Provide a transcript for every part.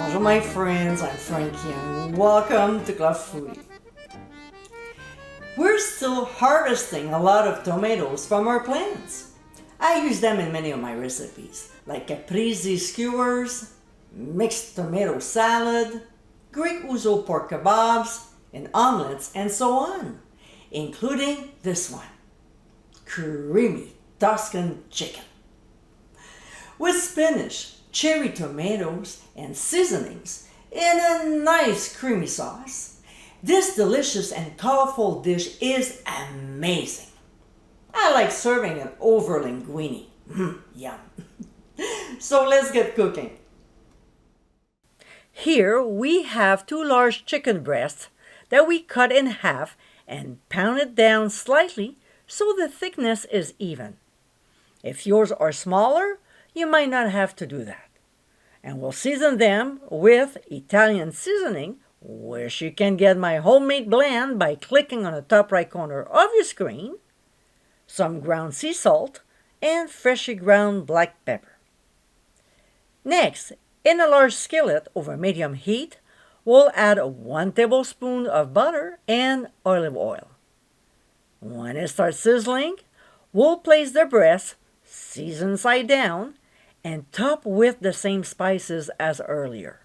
Bonjour my friends, I'm Frankie and welcome to Club Foodie. We're still harvesting a lot of tomatoes from our plants. I use them in many of my recipes, like caprese skewers, mixed tomato salad, Greek ouzo pork kebabs, and omelets, and so on, including this one, Creamy Tuscan Chicken. With spinach, cherry tomatoes, and seasonings in a nice creamy sauce, this delicious and colorful dish is amazing. I like serving it over linguine. Yum. So let's get cooking. Here we have 2 large chicken breasts that we cut in half and pounded down slightly so the thickness is even. If yours are smaller, you might not have to do that. And we'll season them with Italian seasoning, which you can get my homemade blend by clicking on the top right corner of your screen, some ground sea salt, and freshly ground black pepper. Next, in a large skillet over medium heat, we'll add 1 tablespoon of butter and olive oil. When it starts sizzling, we'll place the breast, seasoned side down, and top with the same spices as earlier: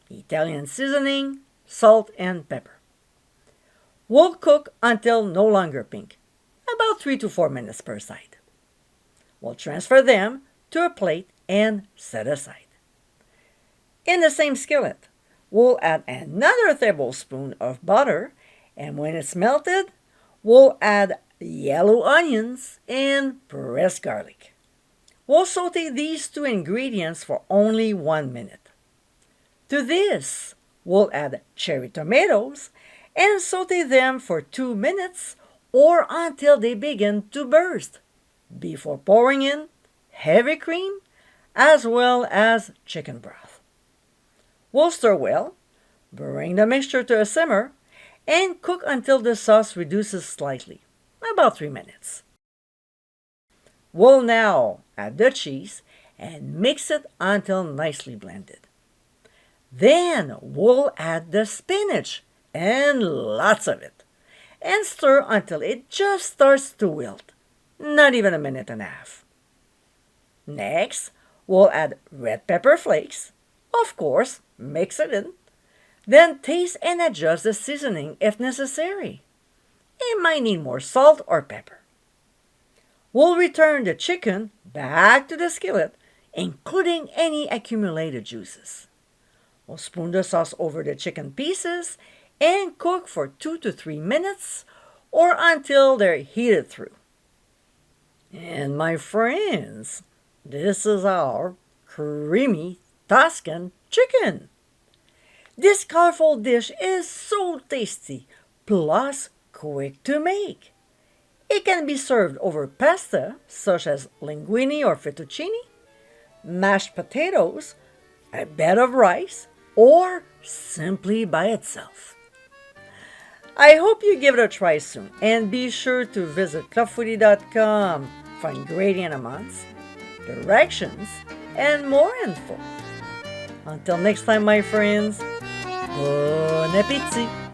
Italian seasoning, salt, and pepper. We'll cook until no longer pink, about 3 to 4 minutes per side. We'll transfer them to a plate and set aside. In the same skillet, we'll add another tablespoon of butter, and when it's melted, we'll add yellow onions and pressed garlic. We'll saute these 2 ingredients for only 1 minute. To this, we'll add cherry tomatoes and saute them for 2 minutes or until they begin to burst, before pouring in heavy cream as well as chicken broth. We'll stir well, bring the mixture to a simmer, and cook until the sauce reduces slightly, about 3 minutes. We'll now add the cheese and mix it until nicely blended. Then we'll add the spinach, and lots of it, and stir until it just starts to wilt, not even a minute and a half. Next, we'll add red pepper flakes, of course, mix it in, then taste and adjust the seasoning if necessary. It might need more salt or pepper. We'll return the chicken back to the skillet, including any accumulated juices. We'll spoon the sauce over the chicken pieces and cook for 2 to 3 minutes or until they're heated through. And my friends, this is our creamy Tuscan chicken. This colorful dish is so tasty, plus quick to make. It can be served over pasta, such as linguine or fettuccine, mashed potatoes, a bed of rice, or simply by itself. I hope you give it a try soon, and be sure to visit clubfoodie.com for ingredient amounts, directions, and more info. Until next time, my friends, bon appétit!